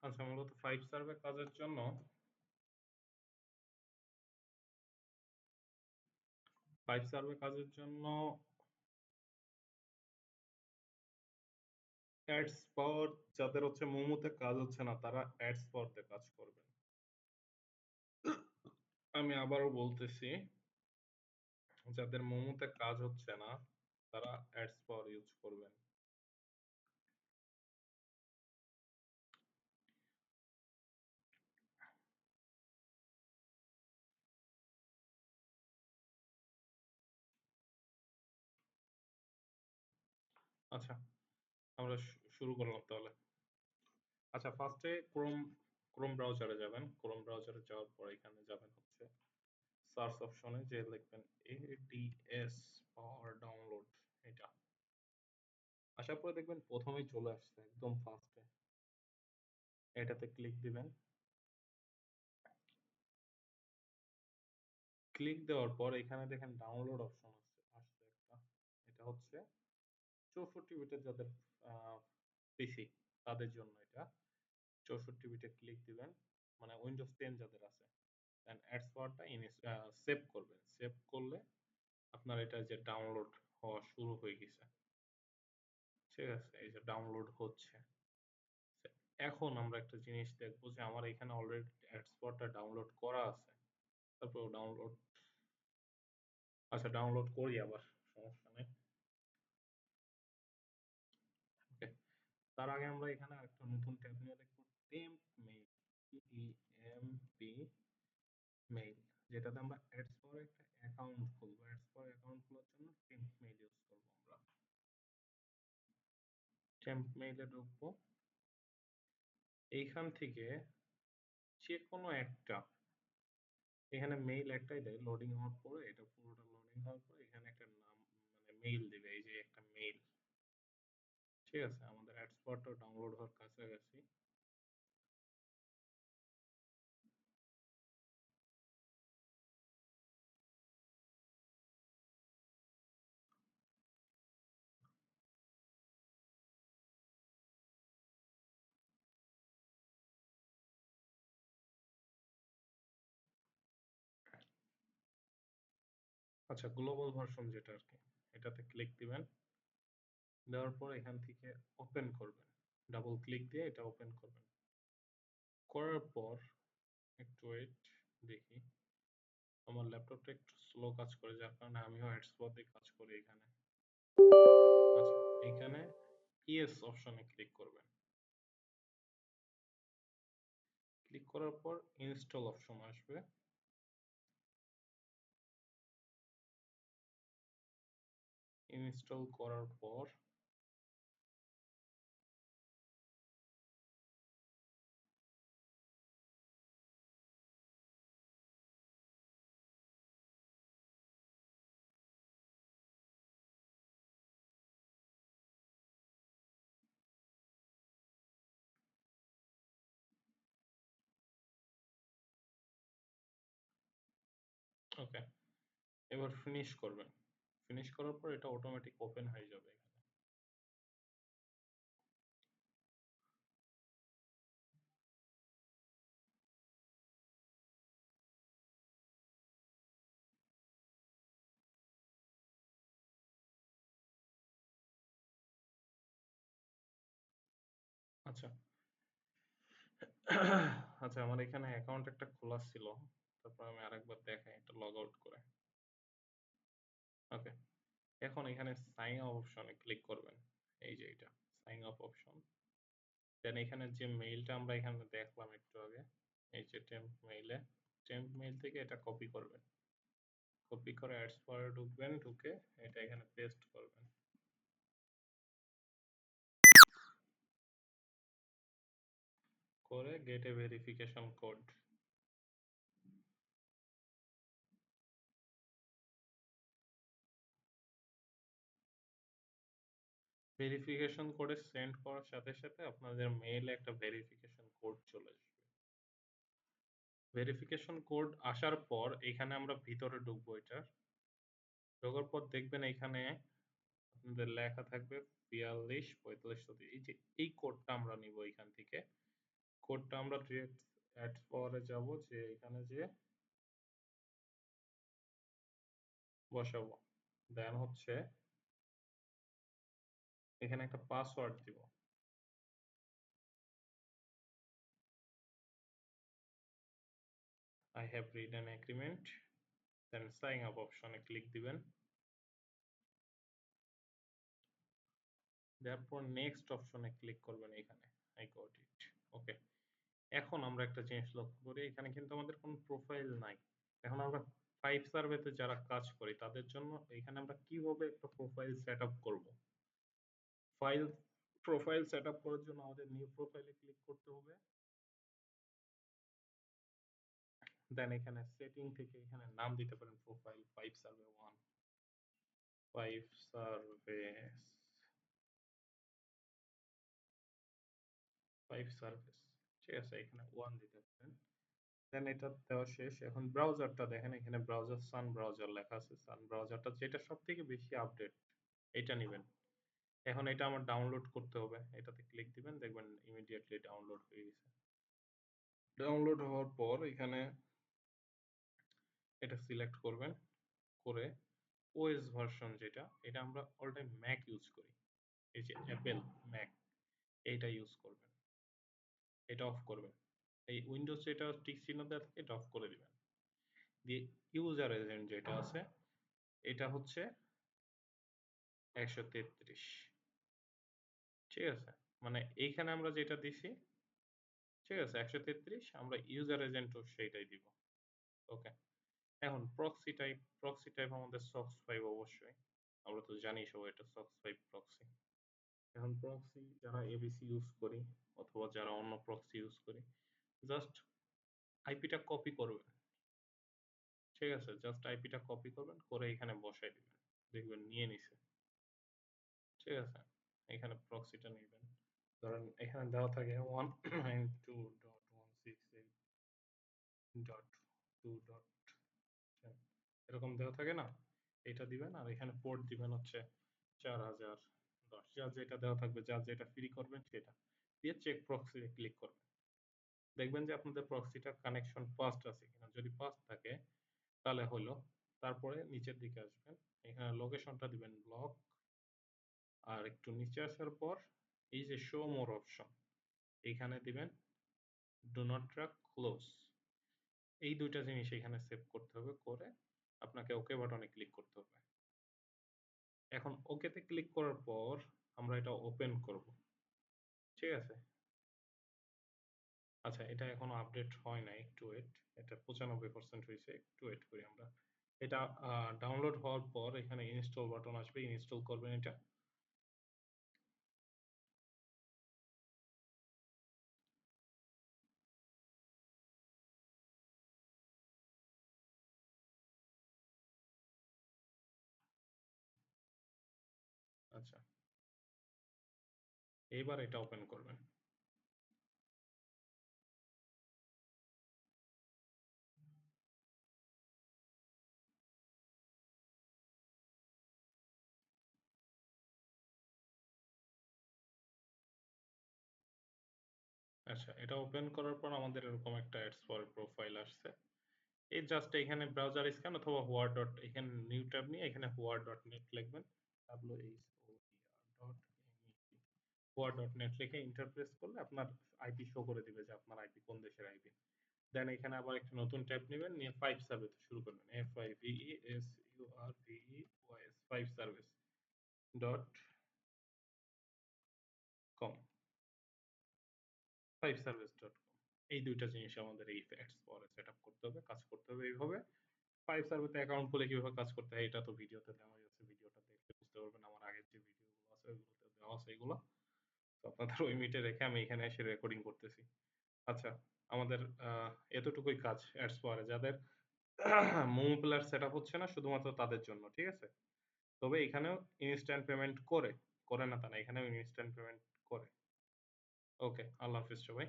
আচ্ছা, মূলত 5 সার্ভে কাজের জন্য অ্যাডস পাওয়ার, যাদের হচ্ছে মোমোতে কাজ হচ্ছে না তারা অ্যাডস পাওয়ারতে কাজ করবেন। আমি আবারও বলতেছি, যাদের মোমোতে কাজ হচ্ছে না তারা অ্যাডস পাওয়ার ইউজ করবেন। আচ্ছা, আমরা শুরু করলাম তাহলে। আচ্ছা, ফার্স্টে ক্রোম ব্রাউজারে যাবেন। ক্রোম ব্রাউজারে যাওয়ার পর এখানে যাবেন হচ্ছে সার্চ অপশনে, যে লিখবেন এডিএস পাওয়ার ডাউনলোড। এটা আসার পরে দেখবেন প্রথমেই চলে আসছে একদম ফার্স্টে, এটাতে ক্লিক দিবেন। ক্লিক দেওয়ার পর এখানে দেখেন ডাউনলোড অপশন আসছে একটা। এটা হচ্ছে 64 বিটের যাদের পিসি তাদের জন্য এটা। 64 বিটে ক্লিক দিবেন, মানে উইন্ডোজ 10 যাদের আছে। দেন অ্যাডস পাওয়ারটা সেভ করবেন। সেভ করলে আপনার এটা যে ডাউনলোড হওয়া শুরু হয়ে গেছে। ঠিক আছে, এই যে ডাউনলোড হচ্ছে। এখন আমরা একটা জিনিস দেখবো যে আমার এখানে অলরেডি অ্যাডস পাওয়ারটা ডাউনলোড করা আছে। তারপর ডাউনলোড, আচ্ছা ডাউনলোড করি আবার, সমস্যা নেই। ওকে, তার আগে আমরা এখানে একটা নতুন ট্যাব নিয়ে দেখবো, টেম্প মেইল, টিএমপি মেইল, যেটাতে আমরা অ্যাডস পাওয়ার একটা অ্যাকাউন্ট খুলবো। অ্যাডস পাওয়ার অ্যাকাউন্ট খোলার জন্য টেম্প মেইল ইউজ করবো আমরা। টেম্প মেইলে ঢুকবো। এইখান থেকে যে কোনো একটা, এখানে মেইল একটাই দেয়। লোডিং হওয়ার পরে, এটা পুরোটা লোডিং হওয়ার পরে এখানে একটা নাম, মানে মেইল দিবে, এই যে একটা মেইল। ঠিক আছে, আমাদের অ্যাডস পাওয়ারটা ডাউনলোড হওয়ার কাছাকাছি। আচ্ছা, গ্লোবাল ভার্সন যেটা আর কি, এটাতে ক্লিক দিবেন। দেওয়ার পর এখান থেকে ওপেন করবেন, ডাবল ক্লিক দিয়ে এটা ওপেন করবেন। করার পর একটু ওয়েট, দেখি আমার ল্যাপটপটা একটু স্লো কাজ করে, যার কারণে আমিও হটস্পট দিয়ে কাজ করি এখানে। আচ্ছা, এখানে ইয়েস অপশনে ক্লিক করবেন। ক্লিক করার পর ইনস্টল অপশন আসবে। ইনস্টল করার পর ওকে, এবার ফিনিশ করবেন। ফিনিশ করার পর এটা অটোমেটিক ওপেন হয়ে যাবে এখানে। আচ্ছা, আচ্ছা আমার এখানে অ্যাকাউন্ট একটা খোলা ছিল, তারপর আমি আরেকবার দেখাই এটা লগ আউট করে। ওকে, এখন এখানে সাইন আপ অপশনে ক্লিক করবেন। এই যে এটা সাইন আপ অপশন। দেন এখানে যে মেইলটা আমরা এখানে দেখলাম একটু আগে, এই যে টেম্প মেইল থেকে এটা কপি করবেন। কপি করে অ্যাডস পাওয়ারে ঢুকবেন, ঢুকে এটা এখানে পেস্ট করবেন। করে গেট এ ভেরিফিকেশন কোড। ভেরিফিকেশন কোডে সেন্ড করার সাথে সাথে আপনাদের মেইলে একটা ভেরিফিকেশন কোড চলে আসবে। ভেরিফিকেশন কোড আসার পর এখানে আমরা ভিতরে ঢুকবো। এটার ঢোকার পর দেখবেন এখানে আপনাদের লেখা থাকবে 42 45 34। এই যে এই কোডটা আমরা নিব এখান থেকে। কোডটা আমরা ডিরেক্ট অ্যাডস পাওয়ারে যাব, যে এখানে যে বসাবো, দেন হচ্ছে এখানে একটা পাসওয়ার্ড দিব। I have read an agreement, then sign up অপশনে ক্লিক দিবেন, তারপর নেক্সট অপশনে ক্লিক করবেন এখানে। I got it. ওকে, এখন আমরা একটা জিনিস লক্ষ্য করি, এখানে কিন্তু আমাদের কোনো প্রোফাইল নাই। এখন আমরা ফাইভ সার্ভেতে যারা কাজ করি তাদের জন্য এখানে আমরা কিভাবে একটা প্রোফাইল সেট আপ করবো। প্রোফাইল সেট আপ করার জন্য আমাদের নিউ প্রোফাইলে ক্লিক করতে হবে, দেন এখানে সেটিং থেকে এখানে নাম দিতে পারেন profile five survey one, five service, five service, ঠিক আছে, এখানে ওয়ান দিতে পারেন। দেন এটা দেওয়া শেষ। এখন ব্রাউজারটা দেখেন, এখানে ব্রাউজার সান ব্রাউজার লেখা আছে, সান ব্রাউজারটা যেটা সব থেকে বেশি আপডেট এটা নেবেন। এখন এটা আমার ডাউনলোড করতে হবে, এটাতে ক্লিক দিবেন, দেখবেন ইমিডিয়েটলি ডাউনলোড হয়ে গেছে। ডাউনলোড হওয়ার পর এখানে এটা সিলেক্ট করবেন, করে ওএস ভার্সন যেটা, এটা আমরা অল টাইম ম্যাক ইউজ করি, এই যে অ্যাপেল ম্যাক, এইটা ইউজ করবেন, এটা অফ করবেন। এই উইন্ডোজ যেটা টিক চিহ্ন দেওয়া থাকে এটা অফ করে দিবেন। দিয়ে ইউজার এজেন্ট যেটা আছে এটা হচ্ছে 133, ঠিক আছে, মানে এইখানে আমরা যেটা দিছি, ঠিক আছে 133, আমরা ইউজার এজেন্টও সেইটাই দিব। ওকে, এখন প্রক্সি টাইপ আমাদের সক্স 5 অবশ্যই, আমরা তো জানি সবাই এটা সক্স 5 প্রক্সি। এখন প্রক্সি যারা এবিসি ইউজ করি অথবা যারা অন্য প্রক্সি ইউজ করি, জাস্ট আইপিটা কপি করবেন, ঠিক আছে, জাস্ট আইপিটা কপি করবেন, করে এখানে বসাই দিবেন, দেখবেন নিয়ে নিছে, ঠিক আছে। এখানে প্রক্সিটা নেবেন, ধরেন এখানে দেওয়া থাকে 192.168.2.10 এরকম দেওয়া থাকে না, এটা দিবেন, আর এখানে পোর্ট দিবেন হচ্ছে 4010, যার যেটা দেওয়া থাকবে, যার যেটা ফ্রি করবেন সেটা দিয়ে চেক প্রক্সি ক্লিক করবেন, দেখবেন যে আপনাদের প্রক্সিটা কানেকশন ফাস্ট আছে কিনা, যদি ফাস্ট থাকে তাহলে হলো। তারপরে নিচের দিকে আসবেন, এখানে লোকেশনটা দিবেন ব্লক, আর একটু নিচে আসার পর এই যে শো মোর অপশন এইখানে দিবেন ডু নট ট্র্যাক ক্লোজ, এই দুইটা জিনিস এখানে সেভ করতে হবে, করে আপনাকে ওকে বাটনে ক্লিক করতে হবে। এখন ওকেতে ক্লিক করার পর আমরা এটা ওপেন করব, ঠিক আছে। আচ্ছা, এটা এখনো আপডেট হয় না, একটু ওয়েট, এটা 95% হয়েছে, একটু ওয়েট করি আমরা। এটা ডাউনলোড হওয়ার পর এখানে ইনস্টল বাটন আসবে, ইনস্টল করবেন এটা। আচ্ছা, এইবার এটা ওপেন করবেন। আচ্ছা, এটা ওপেন করার পর আমাদের এরকম একটা অ্যাডস ফর প্রোফাইল আসছে। এই জাস্ট এখানে ব্রাউজার স্ক্যান অথবা হোয়ার ডট, এখানে নিউ ট্যাব নিয়ে এখানে হোয়ার ডট নেট লিখবেন, হোয়ার ডট নেট লিখে ইন্টারপ্রেস করলে আপনার আইপি শো করে দিবে যে আপনার আইপি কোন দেশের আইপি। দেন এখানে আবার একটা নতুন ট্যাব নেবেন, নিয়ে ফাইভ সার্ভিস শুরু করবেন, FIVESURVEYS, five service dot com, five service dot com. এই দুইটা জিনিস আমাদের এই অ্যাডস পরে সেট আপ করতে হবে, কাজ করতে হবে এইভাবে। ফাইভ সার্ভিসে অ্যাকাউন্ট খুলে কিভাবে কাজ করতে হয় এটা তো ভিডিওতে দেওয়া হয়েছে, ভিডিওটা দেখলে বুঝতে পারবেন, আমার আগের যে ভিডিওগুলো আছে ওইগুলোতে দেওয়া আছে এগুলো। তো আপনাদের ওই মিটে রেখে আমি এখানে এসে রেকর্ডিং করতেছি। আচ্ছা, আমাদের এতটুকুই কাজ অ্যাডস পাওয়ারে, যাদের মোমো প্লেয়ার সেট আপ হচ্ছে না শুধুমাত্র তাদের জন্য, ঠিক আছে। তবে এখানেও ইনস্ট্যান্ট পেমেন্ট করে, করে না তা না, এখানেও ইনস্ট্যান্ট পেমেন্ট করে। ওকে, আল্লাহ হাফিজ সবাই।